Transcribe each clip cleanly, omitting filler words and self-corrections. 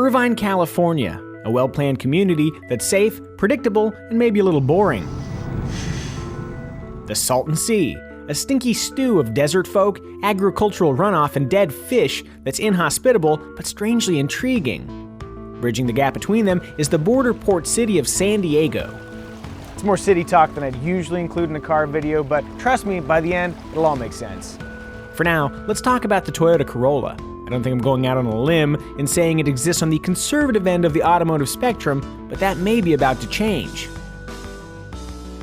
Irvine, California, a well-planned community that's safe, predictable, and maybe a little boring. The Salton Sea, a stinky stew of desert folk, agricultural runoff, and dead fish that's inhospitable but strangely intriguing. Bridging the gap between them is the border port city of San Diego. It's more city talk than I'd usually include in a car video, but trust me, by the end, it'll all make sense. For now, let's talk about the Toyota Corolla. I don't think I'm going out on a limb in saying it exists on the conservative end of the automotive spectrum, but that may be about to change.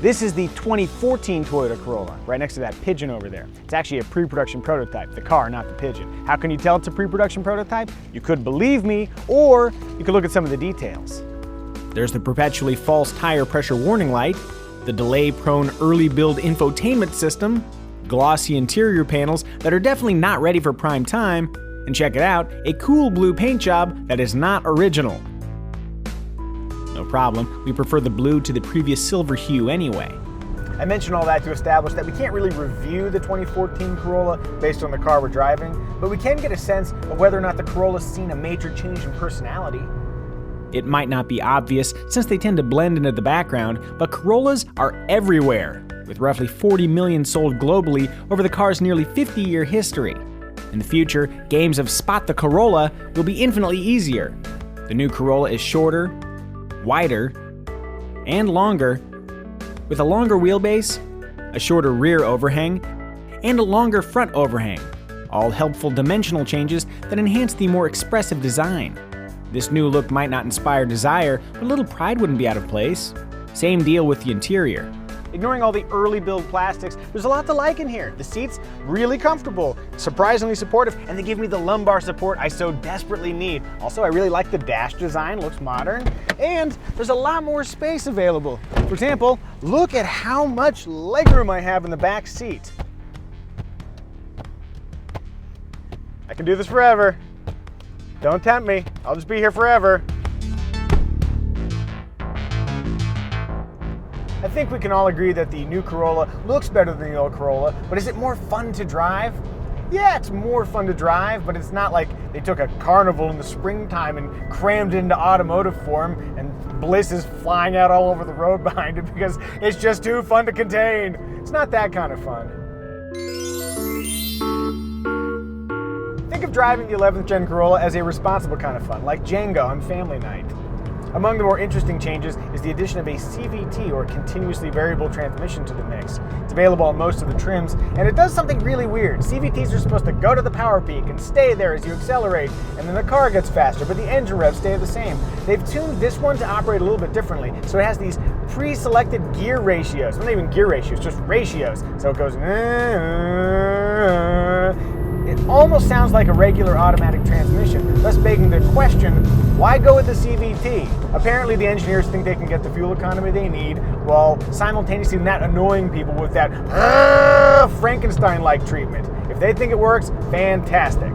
This is the 2014 Toyota Corolla, right next to that pigeon over there. It's actually a pre-production prototype, the car, not the pigeon. How can you tell it's a pre-production prototype? You could believe me, or you could look at some of the details. There's the perpetually false tire pressure warning light, the delay-prone early build infotainment system, glossy interior panels that are definitely not ready for prime time, and check it out, a cool blue paint job that is not original. No problem, we prefer the blue to the previous silver hue anyway. I mentioned all that to establish that we can't really review the 2014 Corolla based on the car we're driving, but we can get a sense of whether or not the Corolla's seen a major change in personality. It might not be obvious since they tend to blend into the background, but Corollas are everywhere, with roughly 40 million sold globally over the car's nearly 50-year history. In the future, games of Spot the Corolla will be infinitely easier. The new Corolla is shorter, wider, and longer, with a longer wheelbase, a shorter rear overhang, and a longer front overhang, all helpful dimensional changes that enhance the more expressive design. This new look might not inspire desire, but a little pride wouldn't be out of place. Same deal with the interior. Ignoring all the early build plastics, there's a lot to like in here. The seats, really comfortable, surprisingly supportive, and they give me the lumbar support I so desperately need. Also, I really like the dash design, looks modern, and there's a lot more space available. For example, look at how much legroom I have in the back seat. I can do this forever. Don't tempt me, I'll just be here forever. I think we can all agree that the new Corolla looks better than the old Corolla, but is it more fun to drive? Yeah, it's more fun to drive, but it's not like they took a carnival in the springtime and crammed it into automotive form and bliss is flying out all over the road behind it because it's just too fun to contain. It's not that kind of fun. Think of driving the 11th Gen Corolla as a responsible kind of fun, like Jenga on family night. Among the more interesting changes is the addition of a CVT, or continuously variable transmission, to the mix. It's available on most of the trims, and it does something really weird. CVTs are supposed to go to the power peak and stay there as you accelerate, and then the car gets faster, but the engine revs stay the same. They've tuned this one to operate a little bit differently, so it has these pre-selected gear ratios. Not even gear ratios, just ratios. So it goes... It almost sounds like a regular automatic transmission, thus begging the question, why go with the CVT? Apparently the engineers think they can get the fuel economy they need, while simultaneously not annoying people with that Frankenstein-like treatment. If they think it works, fantastic.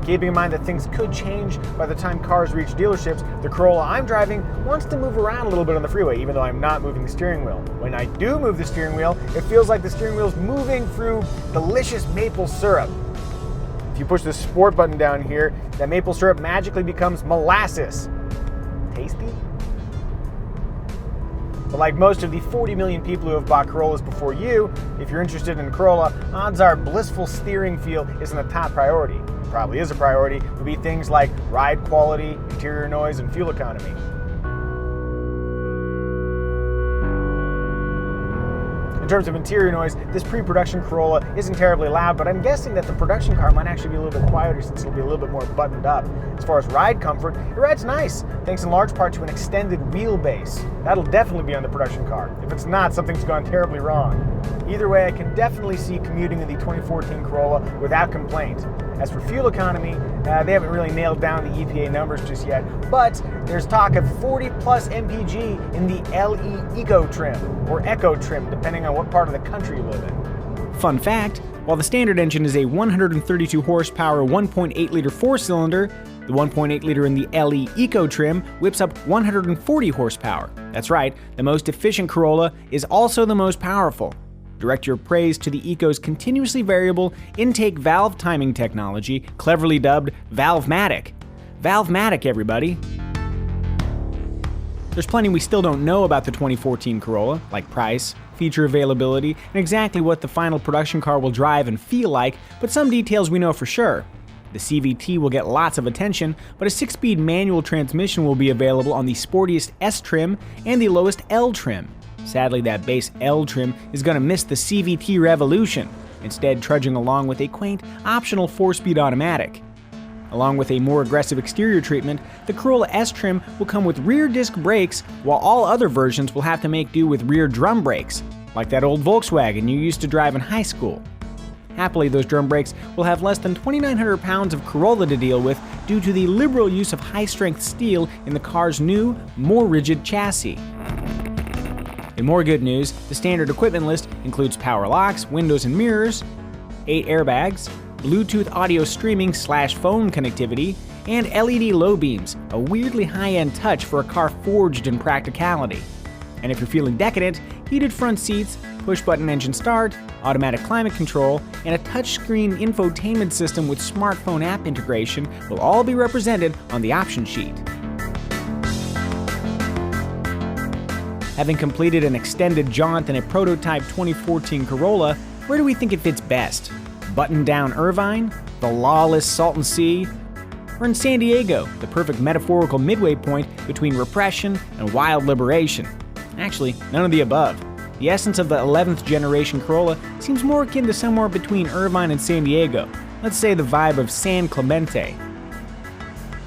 Keeping in mind that things could change by the time cars reach dealerships, the Corolla I'm driving wants to move around a little bit on the freeway, even though I'm not moving the steering wheel. When I do move the steering wheel, it feels like the steering wheel's moving through delicious maple syrup. If you push the sport button down here, that maple syrup magically becomes molasses. Tasty? But like most of the 40 million people who have bought Corollas before you, if you're interested in a Corolla, odds are blissful steering feel isn't a top priority. It probably is a priority, would be things like ride quality, interior noise, and fuel economy. In terms of interior noise, this pre-production Corolla isn't terribly loud, but I'm guessing that the production car might actually be a little bit quieter since it'll be a little bit more buttoned up. As far as ride comfort, it rides nice, thanks in large part to an extended wheelbase. That'll definitely be on the production car. If it's not, something's gone terribly wrong. Either way, I can definitely see commuting in the 2014 Corolla without complaint. As for fuel economy, they haven't really nailed down the EPA numbers just yet, but there's talk of 40 plus mpg in the LE Eco trim, or Eco trim, depending on what part of the country you live in. Fun fact, while the standard engine is a 132 horsepower 1.8-liter four-cylinder, the 1.8-liter in the LE Eco trim whips up 140 horsepower. That's right, the most efficient Corolla is also the most powerful. Direct your praise to the Eco's continuously variable intake valve timing technology, cleverly dubbed Valvematic. Valvematic, everybody. There's plenty we still don't know about the 2014 Corolla, like price, feature availability, and exactly what the final production car will drive and feel like, but some details we know for sure. The CVT will get lots of attention, but a 6-speed manual transmission will be available on the sportiest S trim and the lowest L trim. Sadly, that base L trim is going to miss the CVT revolution, instead trudging along with a quaint, optional 4-speed automatic. Along with a more aggressive exterior treatment, the Corolla S trim will come with rear disc brakes, while all other versions will have to make do with rear drum brakes, like that old Volkswagen you used to drive in high school. Happily, those drum brakes will have less than 2,900 pounds of Corolla to deal with due to the liberal use of high-strength steel in the car's new, more rigid chassis. In more good news, the standard equipment list includes power locks, windows and mirrors, 8 airbags, Bluetooth audio streaming/phone connectivity, and LED low beams, a weirdly high-end touch for a car forged in practicality. And if you're feeling decadent, heated front seats, push-button engine start, automatic climate control, and a touchscreen infotainment system with smartphone app integration will all be represented on the option sheet. Having completed an extended jaunt in a prototype 2014 Corolla, where do we think it fits best? Button-down Irvine, the lawless Salton Sea, or in San Diego, the perfect metaphorical midway point between repression and wild liberation? Actually, none of the above. The essence of the 11th generation Corolla seems more akin to somewhere between Irvine and San Diego. Let's say the vibe of San Clemente.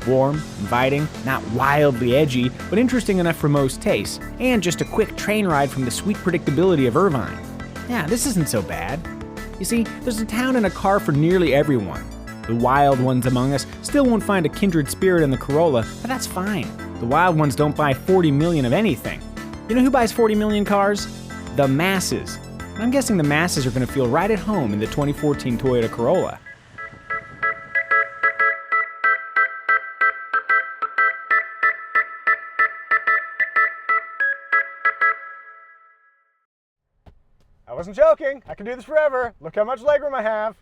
Warm, inviting, not wildly edgy, but interesting enough for most tastes, and just a quick train ride from the sweet predictability of Irvine. Yeah, this isn't so bad. You see, there's a town and a car for nearly everyone. The wild ones among us still won't find a kindred spirit in the Corolla, but that's fine. The wild ones don't buy 40 million of anything. You know who buys 40 million cars? The masses. And I'm guessing the masses are going to feel right at home in the 2014 Toyota Corolla. I wasn't joking. I can do this forever. Look how much legroom I have.